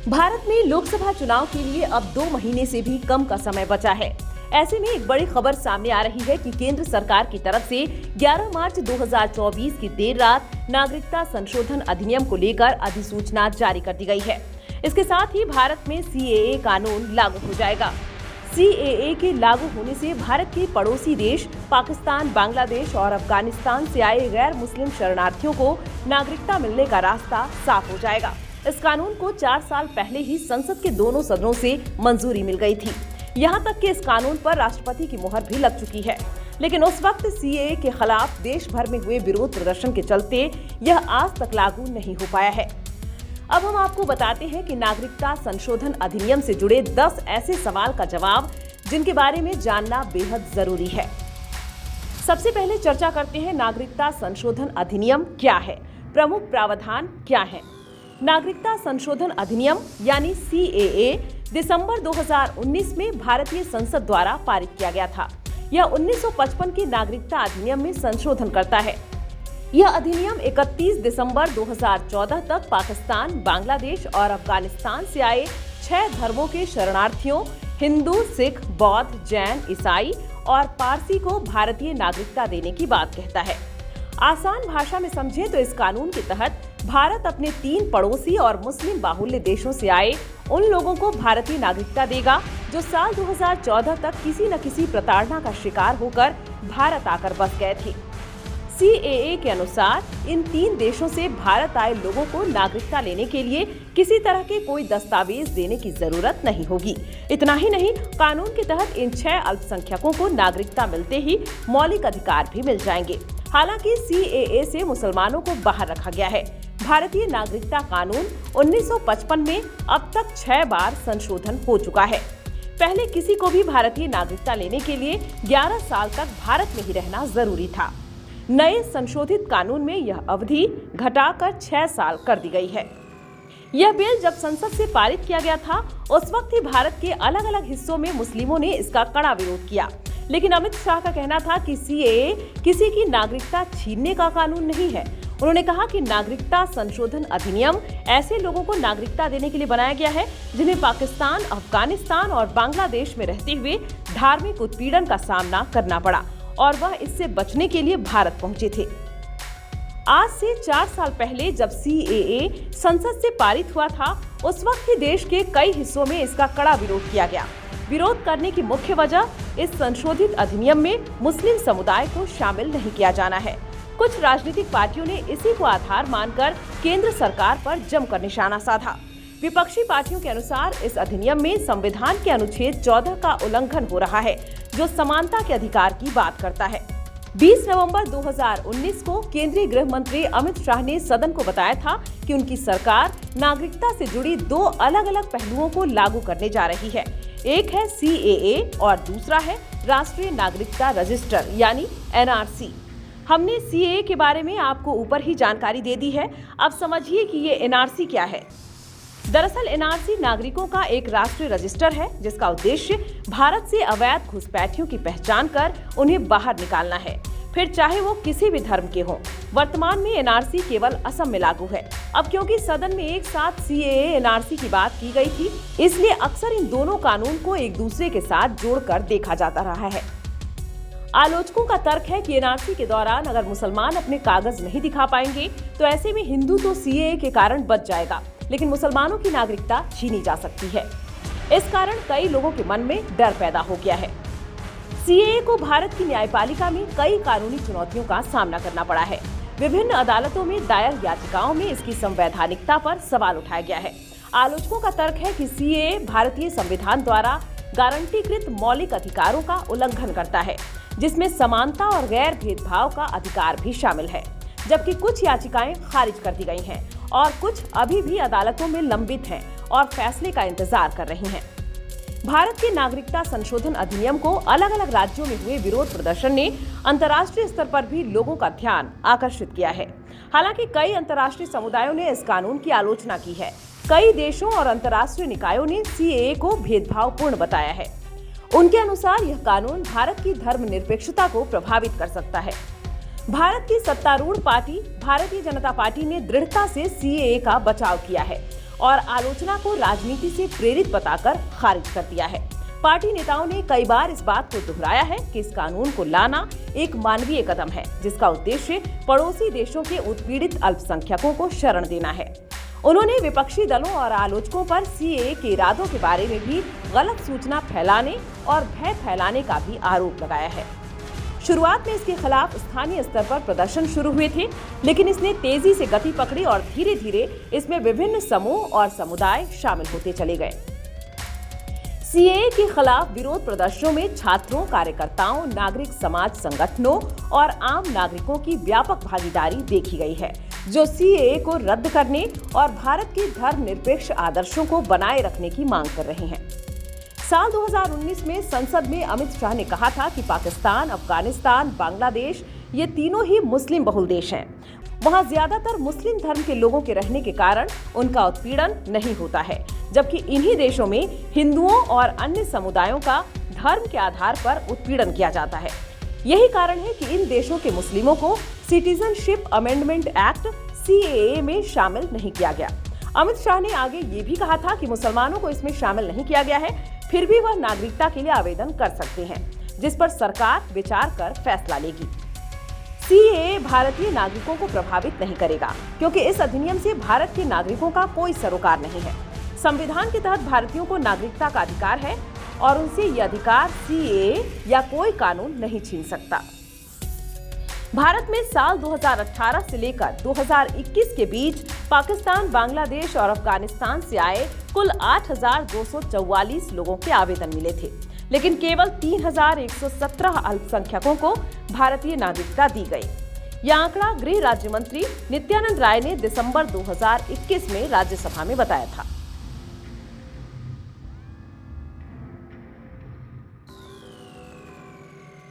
भारत में लोकसभा चुनाव के लिए अब 2 महीने से भी कम का समय बचा है। ऐसे में एक बड़ी खबर सामने आ रही है कि केंद्र सरकार की तरफ से 11 मार्च 2024 की देर रात नागरिकता संशोधन अधिनियम को लेकर अधिसूचना जारी कर दी गई है। इसके साथ ही भारत में सीएए कानून लागू हो जाएगा। सीएए के लागू होने से भारत के पड़ोसी देश पाकिस्तान, बांग्लादेश और अफगानिस्तान से आए गैर मुस्लिम शरणार्थियों को नागरिकता मिलने का रास्ता साफ हो जाएगा। इस कानून को 4 साल पहले ही संसद के दोनों सदनों से मंजूरी मिल गई थी। यहाँ तक कि इस कानून पर राष्ट्रपति की मुहर भी लग चुकी है, लेकिन उस वक्त सीएए के खिलाफ देश भर में हुए विरोध प्रदर्शन के चलते यह आज तक लागू नहीं हो पाया है। अब हम आपको बताते हैं कि नागरिकता संशोधन अधिनियम से जुड़े 10 ऐसे सवाल का जवाब जिनके बारे में जानना बेहद जरूरी है। सबसे पहले चर्चा करते हैं नागरिकता संशोधन अधिनियम क्या है, प्रमुख प्रावधान क्या है। नागरिकता संशोधन अधिनियम यानी सीएए दिसंबर 2019 में भारतीय संसद द्वारा पारित किया गया था। यह 1955 के नागरिकता अधिनियम में संशोधन करता है। यह अधिनियम 31 दिसंबर 2014 तक पाकिस्तान, बांग्लादेश और अफगानिस्तान से आए 6 धर्मों के शरणार्थियों हिंदू, सिख, बौद्ध, जैन, ईसाई और पारसी को भारतीय नागरिकता देने की बात कहता है। आसान भाषा में समझें तो इस कानून के तहत भारत अपने 3 पड़ोसी और मुस्लिम बाहुल्य देशों से आए उन लोगों को भारतीय नागरिकता देगा जो साल 2014 तक किसी न किसी प्रताड़ना का शिकार होकर भारत आकर बस गए थे। सीएए के अनुसार इन 3 देशों से भारत आए लोगों को नागरिकता लेने के लिए किसी तरह के कोई दस्तावेज देने की जरूरत नहीं होगी। इतना ही नहीं, कानून के तहत इन 6 अल्पसंख्यकों को नागरिकता मिलते ही मौलिक अधिकार भी मिल जाएंगे। हालांकि सीएए से मुसलमानों को बाहर रखा गया है। भारतीय नागरिकता कानून 1955 में अब तक 6 बार संशोधन हो चुका है। पहले किसी को भी भारतीय नागरिकता लेने के लिए 11 साल तक भारत में ही रहना जरूरी था। नए संशोधित कानून में यह अवधि घटाकर 6 साल कर दी गई है। यह बिल जब संसद से पारित किया गया था, उस वक्त ही भारत के अलग अलग हिस्सों में मुस्लिमों ने इसका कड़ा विरोध किया। लेकिन अमित शाह का कहना था कि सीएए किसी की नागरिकता छीनने का कानून नहीं है। उन्होंने कहा कि नागरिकता संशोधन अधिनियम ऐसे लोगों को नागरिकता देने के लिए बनाया गया है जिन्हें पाकिस्तान, अफगानिस्तान और बांग्लादेश में रहते हुए धार्मिक उत्पीड़न का सामना करना पड़ा और वह इससे बचने के लिए भारत पहुंचे थे। आज से 4 साल पहले जब सीएए संसद से पारित हुआ था, उस वक्त ही देश के कई हिस्सों में इसका कड़ा विरोध किया गया। विरोध करने की मुख्य वजह इस संशोधित अधिनियम में मुस्लिम समुदाय को शामिल नहीं किया जाना है। कुछ राजनीतिक पार्टियों ने इसी को आधार मानकर केंद्र सरकार पर जमकर निशाना साधा। विपक्षी पार्टियों के अनुसार इस अधिनियम में संविधान के अनुच्छेद 14 का उल्लंघन हो रहा है, जो समानता के अधिकार की बात करता है। 20 नवंबर 2019 को केंद्रीय गृह मंत्री अमित शाह ने सदन को बताया था कि उनकी सरकार नागरिकता से जुड़ी 2 अलग-अलग पहलुओं को लागू करने जा रही है। एक है सीएए और दूसरा है राष्ट्रीय नागरिकता रजिस्टर यानी एनआरसी। हमने सीएए के बारे में आपको ऊपर ही जानकारी दे दी है। अब समझिए कि ये एनआरसी क्या है। दरअसल एनआरसी नागरिकों का एक राष्ट्रीय रजिस्टर है जिसका उद्देश्य भारत से अवैध घुसपैठियों की पहचान कर उन्हें बाहर निकालना है, फिर चाहे वो किसी भी धर्म के हों। वर्तमान में एनआरसी केवल असम में लागू है। अब क्योंकि सदन में एक साथ सीएए एनआरसी की बात की गई थी, इसलिए अक्सर इन दोनों कानून को एक दूसरे के साथ जोड़कर देखा जाता रहा है। आलोचकों का तर्क है कि एनआरसी के दौरान अगर मुसलमान अपने कागज नहीं दिखा पाएंगे तो ऐसे में हिंदू तो सीएए के कारण बच जाएगा, लेकिन मुसलमानों की नागरिकता छीनी जा सकती है। इस कारण कई लोगों के मन में डर पैदा हो गया है। सीएए को भारत की न्यायपालिका में कई कानूनी चुनौतियों का सामना करना पड़ा है। विभिन्न अदालतों में दायर याचिकाओं में इसकी संवैधानिकता पर सवाल उठाया गया है। आलोचकों का तर्क है कि सीएए भारतीय संविधान द्वारा गारंटीकृत मौलिक अधिकारों का उल्लंघन करता है, जिसमें समानता और गैर भेदभाव का अधिकार भी शामिल है। जबकि कुछ याचिकाएं खारिज कर दी गई हैं और कुछ अभी भी अदालतों में लंबित हैं और फैसले का इंतजार कर रही हैं। भारत के नागरिकता संशोधन अधिनियम को अलग अलग राज्यों में हुए विरोध प्रदर्शन ने अंतर्राष्ट्रीय स्तर पर भी लोगों का ध्यान आकर्षित किया है। हालांकि कई अंतर्राष्ट्रीय समुदायों ने इस कानून की आलोचना की है। कई देशों और अंतर्राष्ट्रीय निकायों ने सीएए को भेदभावपूर्ण बताया है। उनके अनुसार यह कानून भारत की धर्मनिरपेक्षता को प्रभावित कर सकता है। भारत की सत्तारूढ़ पार्टी भारतीय जनता पार्टी ने दृढ़ता से सीएए का बचाव किया है। और आलोचना को राजनीति से प्रेरित बताकर खारिज कर दिया है। पार्टी नेताओं ने कई बार इस बात को दोहराया है कि इस कानून को लाना एक मानवीय कदम है, जिसका उद्देश्य पड़ोसी देशों के उत्पीड़ित अल्पसंख्यकों को शरण देना है। उन्होंने विपक्षी दलों और आलोचकों पर सीएए के इरादों के बारे में भी गलत सूचना फैलाने और भय फैलाने का भी आरोप लगाया है। शुरुआत में इसके खिलाफ स्थानीय स्तर पर प्रदर्शन शुरू हुए थे, लेकिन इसने तेजी से गति पकड़ी और धीरे धीरे इसमें विभिन्न समूह और समुदाय शामिल होते चले गए। सीएए के खिलाफ विरोध प्रदर्शनों में छात्रों, कार्यकर्ताओं, नागरिक समाज संगठनों और आम नागरिकों की व्यापक भागीदारी देखी गई है, जो सीएए को रद्द करने और भारत के धर्मनिरपेक्ष आदर्शों को बनाए रखने की मांग कर रहे हैं। साल 2019 में संसद में अमित शाह ने कहा था कि पाकिस्तान, अफगानिस्तान, बांग्लादेश ये तीनों ही मुस्लिम बहुल देश हैं। वहां ज्यादातर मुस्लिम धर्म के लोगों के रहने के कारण उनका उत्पीड़न नहीं होता है, जबकि इन्हीं देशों में हिंदुओं और अन्य समुदायों का धर्म के आधार पर उत्पीड़न किया जाता है। यही कारण है कि इन देशों के मुस्लिमों को सिटीजनशिप अमेंडमेंट एक्ट सीएए में शामिल नहीं किया गया। अमित शाह ने आगे ये भी कहा था कि मुसलमानों को इसमें शामिल नहीं किया गया है, फिर भी वह नागरिकता के लिए आवेदन कर सकते हैं, जिस पर सरकार विचार कर फैसला लेगी। सीएए भारतीय नागरिकों को प्रभावित नहीं करेगा, क्योंकि इस अधिनियम से भारत के नागरिकों का कोई सरोकार नहीं है। संविधान के तहत भारतीयों को नागरिकता का अधिकार है और उनसे ये अधिकार सीएए या कोई कानून नहीं छीन सकता। भारत में साल 2018 से लेकर 2021 के बीच पाकिस्तान, बांग्लादेश और अफगानिस्तान से आए कुल 8,244 लोगों के आवेदन मिले थे, लेकिन केवल 3,117 अल्पसंख्यकों को भारतीय नागरिकता दी गई। यह आंकड़ा गृह राज्य मंत्री नित्यानंद राय ने दिसंबर 2021 में राज्यसभा में बताया था।